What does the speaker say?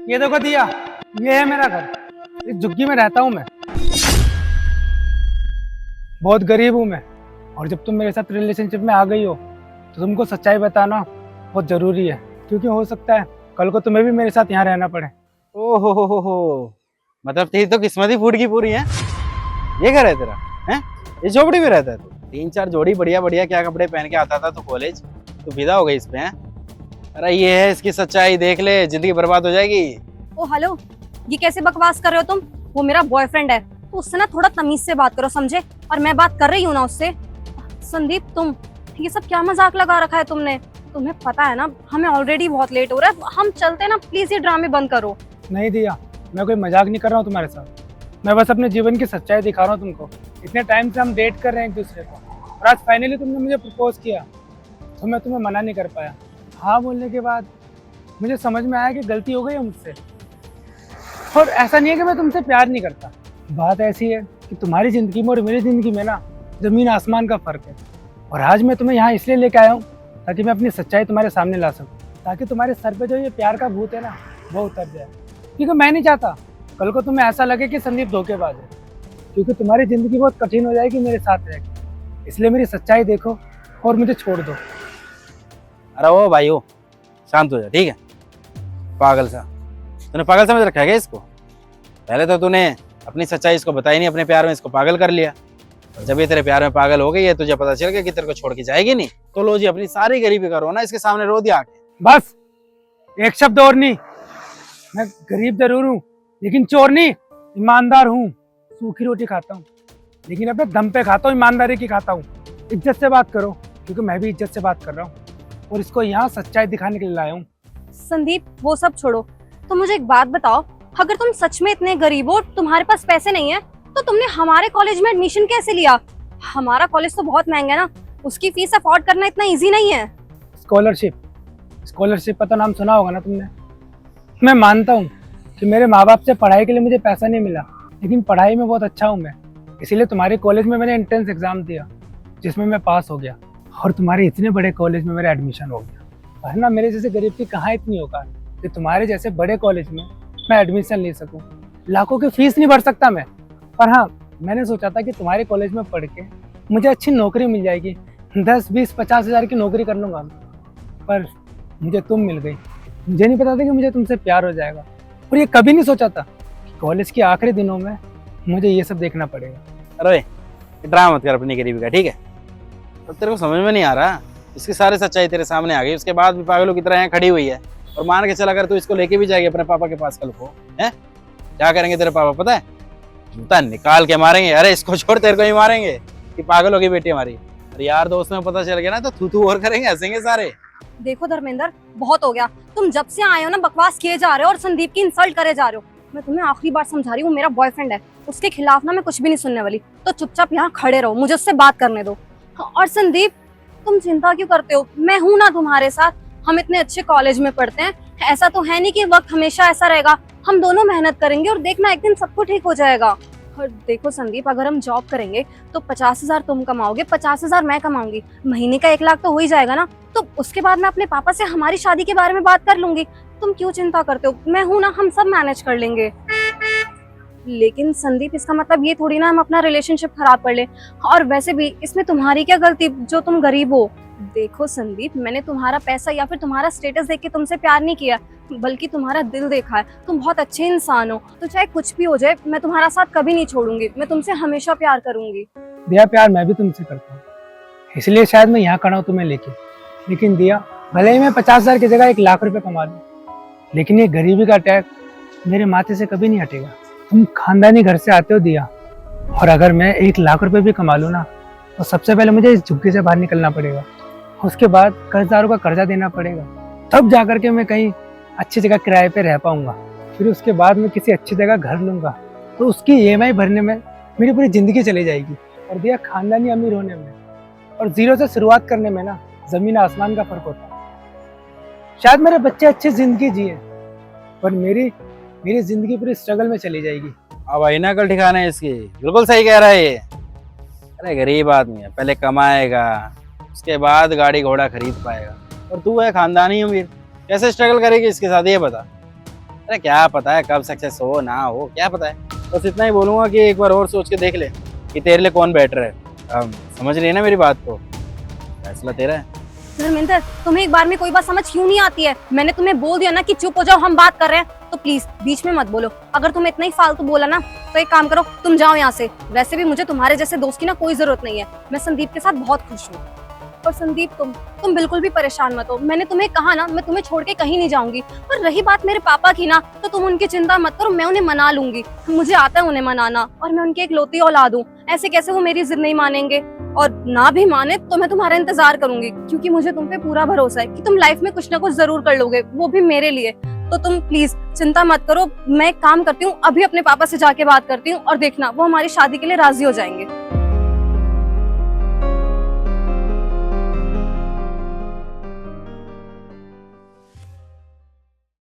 ये देखो दिया, ये है मेरा घर। इस झुग्गी में रहता हूँ मैं। बहुत गरीब हूँ मैं। और जब तुम मेरे साथ रिलेशनशिप में आ गई हो तो तुमको सच्चाई बताना बहुत जरूरी है, क्योंकि हो सकता है कल को तुम्हें भी मेरे साथ यहाँ रहना पड़े। ओहो, मतलब तेरी तो किस्मत ही फूट की पूरी है। ये घर है तेरा? है ये झोपड़ी में रहता है तू? 3-4 जोड़ी बढ़िया बढ़िया क्या कपड़े पहन के आता था तू कॉलेज, तू फिदा हो गई इस पे? है अरे ये है इसकी सच्चाई, देख ले, जिंदगी बर्बाद हो जाएगी। ओ हेलो, ये कैसे बकवास कर रहे हो तुम? वो मेरा बॉयफ्रेंड है, तो उससे ना थोड़ा तमीज से बात करो, समझे? और मैं बात कर रही हूँ ना उससे। संदीप, तुम ये सब क्या मजाक लगा रखा है तुमने? तुम्हें पता है ना हमें ऑलरेडी बहुत लेट हो रहा है, हम चलते हैं ना, प्लीज ये ड्रामे बंद करो। नहीं दिया, मैं कोई मजाक नहीं कर रहा हूँ तुम्हारे साथ। मैं बस अपने जीवन की सच्चाई दिखा रहा हूँ तुमको। इतने टाइम से हम डेट कर रहे हैं एक दूसरे को, और आज फाइनली तुमने मुझे प्रपोज किया तो मैं तुम्हें मना नहीं कर पाया। हाँ बोलने के बाद मुझे समझ में आया कि गलती हो गई है मुझसे। और ऐसा नहीं है कि मैं तुमसे प्यार नहीं करता, बात ऐसी है कि तुम्हारी ज़िंदगी में और मेरी ज़िंदगी में ना ज़मीन आसमान का फ़र्क है। और आज मैं तुम्हें यहाँ इसलिए लेके आया हूँ ताकि मैं अपनी सच्चाई तुम्हारे सामने ला सकूँ, ताकि तुम्हारे सर पे जो ये प्यार का भूत है ना वो उतर जाए। क्योंकि मैं नहीं चाहता कल को तुम्हें ऐसा लगे कि संदीप धोखेबाज है, क्योंकि तुम्हारी ज़िंदगी बहुत कठिन हो जाएगी मेरे साथ रह के। इसलिए मेरी सच्चाई देखो और मुझे छोड़ दो। अरे ओ भाई ओ, शांत हो जा, ठीक है? पागल सा, तूने पागल समझ रखा है क्या इसको? पहले तो तूने अपनी सच्चाई इसको बताई नहीं, अपने प्यार में इसको पागल कर लिया। और जब ये तेरे प्यार में पागल हो गई है, तुझे पता चल गया कि तेरे को छोड़ के जाएगी नहीं, तो लो जी अपनी सारी गरीबी का रोना इसके सामने रो दिया आके। बस एक शब्द और नहीं। मैं गरीब जरूर हूँ लेकिन चोर नहीं, ईमानदार हूँ। सूखी रोटी खाता हूँ लेकिन अपने दम पे खाता हूँ, ईमानदारी की खाता हूँ। इज्जत से बात करो, क्योंकि मैं भी इज्जत से बात कर रहा हूँ और इसको यहाँ सच्चाई दिखाने के लिए लाया हूँ। संदीप, वो सब छोड़ो, तो मुझे एक बात बताओ, अगर तुम सच में इतने गरीब हो, तुम्हारे पास पैसे नहीं है, तो तुमने हमारे कॉलेज में एडमिशन कैसे लिया? हमारा कॉलेज तो बहुत महंगा है ना, उसकी फीस अफोर्ड करना इतना इजी नहीं है। स्कॉलरशिप का तो नाम सुना होगा ना तुमने। मैं मानता हूँ कि मेरे माँ बाप से पढ़ाई के लिए मुझे पैसा नहीं मिला, लेकिन पढ़ाई में बहुत अच्छा हूँ मैं। इसीलिए तुम्हारे कॉलेज में मैंने एंट्रेंस एग्जाम दिया जिसमें मैं पास हो गया, और तुम्हारे इतने बड़े कॉलेज में मेरा एडमिशन हो गया। वरना मेरे जैसे गरीब की कहाँ इतनी औकात कि तुम्हारे जैसे बड़े कॉलेज में मैं एडमिशन ले सकूँ। लाखों की फीस नहीं भर सकता मैं, पर हाँ मैंने सोचा था कि तुम्हारे कॉलेज में पढ़ के मुझे अच्छी नौकरी मिल जाएगी, 10, 20, 50 हज़ार की नौकरी कर लूँगा। पर मुझे तुम मिल गई। मुझे नहीं पता था कि मुझे तुमसे प्यार हो जाएगा, और ये कभी नहीं सोचा था कि कॉलेज के आखिरी दिनों में मुझे ये सब देखना पड़ेगा। अरे ड्रामा मत कर अपनी गरीबी का, ठीक है? अब तेरे को समझ में नहीं आ रहा, इसकी सारी सच्चाई तेरे सामने आ गई, उसके बाद भी पागलों की तरह यहाँ खड़ी हुई है। और मान के चल अगर तू इसको लेके भी जाएगी अपने पापा के पास कल को, है क्या करेंगे तेरे पापा पता है? जूता निकाल के मारेंगे। अरे इसको छोड़, तेरे को ही मारेंगे कि पागल होगी बेटी हमारी। अरे यार दोस्त में पता चल गया ना तो तू और करेंगे, हंसेंगे सारे। देखो धर्मेंद्र, बहुत हो गया। तुम जब से आए हो ना बकवास किए जा रहे हो और संदीप की इंसल्ट करे जा रहे हो। मैं तुम्हें आखिरी बार समझा रही हूँ, मेरा बॉयफ्रेंड है, उसके खिलाफ ना मैं कुछ भी नहीं सुनने वाली। तो चुपचाप यहाँ खड़े रहो, मुझे उससे बात करने दो। और संदीप, तुम चिंता क्यों करते हो? मैं हूं ना तुम्हारे साथ। हम इतने अच्छे कॉलेज में पढ़ते हैं, ऐसा तो है नहीं कि वक्त हमेशा ऐसा रहेगा। हम दोनों मेहनत करेंगे और देखना एक दिन सब कुछ ठीक हो जाएगा। और देखो संदीप, अगर हम जॉब करेंगे तो 50,000 तुम कमाओगे, 50,000 मैं कमाऊंगी, महीने का 1 लाख तो हो ही जाएगा ना। तो उसके बाद मैं अपने पापा से हमारी शादी के बारे में बात कर लूंगी। तुम क्यों चिंता करते हो? मैं हूं ना, हम सब मैनेज कर लेंगे। लेकिन संदीप, इसका मतलब ये थोड़ी ना हम अपना रिलेशनशिप खराब कर ले। और वैसे भी इसमें तुम्हारी क्या गलती जो तुम गरीब हो? देखो संदीप, मैंने तुम्हारा पैसा या फिर तुम्हारा स्टेटस देख के तुमसे प्यार नहीं किया, बल्कि तुम्हारा दिल देखा है। तुम बहुत अच्छे इंसान हो, तो चाहे कुछ भी हो जाए मैं तुम्हारा साथ कभी नहीं छोड़ूंगी। मैं तुमसे हमेशा प्यार करूंगी। दिया, प्यार मैं भी तुमसे करता हूँ, इसलिए शायद मैं यहाँ खड़ा हूँ तुम्हें लेके। लेकिन दिया, भले ही मैं 50,000 की जगह 1 लाख रुपए कमा लूँ, लेकिन ये गरीबी का टैग मेरे माथे से कभी नहीं हटेगा। तुम खानदानी घर से आते हो दिया, और अगर मैं 1 लाख रुपए भी कमा लूँ ना, तो सबसे पहले मुझे इस झुग्गी से बाहर निकलना पड़ेगा। उसके बाद कर्जदारों का कर्जा देना पड़ेगा, तब जाकर के मैं कहीं अच्छी जगह किराए पे रह पाऊंगा। फिर उसके बाद मैं किसी अच्छी जगह घर लूंगा, तो उसकी EMI भरने में मेरी पूरी जिंदगी चली जाएगी। और दिया, खानदानी अमीर होने में और जीरो से शुरुआत करने में ना जमीन आसमान का फर्क होता है। शायद मेरे बच्चे अच्छी जिंदगी जिए, पर मेरी जिंदगी पूरी स्ट्रगल में चली जाएगी। अब आई ना कल ठिकाना है इसकी, बिल्कुल सही कह रहा है ये। अरे गरीब आदमी है, पहले कमाएगा, उसके बाद गाड़ी घोड़ा खरीद पाएगा। और तू है खानदानी अमीर, कैसे स्ट्रगल करेगी इसके साथ ये बता? अरे क्या पता है कब सक्सेस हो ना हो, क्या पता है। बस इतना ही बोलूंगा कि एक बार और सोच के देख ले कि तेरे लिए कौन बेटर है। समझ रही है ना मेरी बात को, फैसला तेरा है। धर्मेंद्र, तुम्हें एक बार में कोई बात समझ क्यों नहीं आती है? मैंने तुम्हें बोल दिया ना कि चुप हो जाओ, हम बात कर रहे हैं, तो प्लीज बीच में मत बोलो। अगर तुम्हें इतना ही फालतू बोला ना तो एक काम करो, तुम जाओ यहाँ से। वैसे भी मुझे तुम्हारे जैसे दोस्त की ना कोई जरूरत नहीं है। मैं संदीप के साथ बहुत खुश हूँ। और संदीप, तुम बिल्कुल भी परेशान मत हो। मैंने तुम्हें कहा ना, मैं तुम्हें छोड़ के कहीं नहीं जाऊंगी। और रही बात मेरे पापा की ना, तो तुम उनकी चिंता मत करो, मैं उन्हें मना लूंगी। मुझे आता है उन्हें मनाना, और मैं उनकी इकलौती औलाद हूँ। ऐसे कैसे वो मेरी जिद नहीं मानेंगे? और ना भी माने तो मैं तुम्हारा इंतजार करूंगी, क्योंकि मुझे तुम पे पूरा भरोसा है कि तुम लाइफ में कुछ ना कुछ जरूर कर लोगे, वो भी मेरे लिए। तो तुम प्लीज चिंता मत करो। मैं एक काम करती हूँ, अभी अपने पापा से जाके बात करती हूँ, और देखना वो हमारी शादी के लिए राजी हो जाएंगे।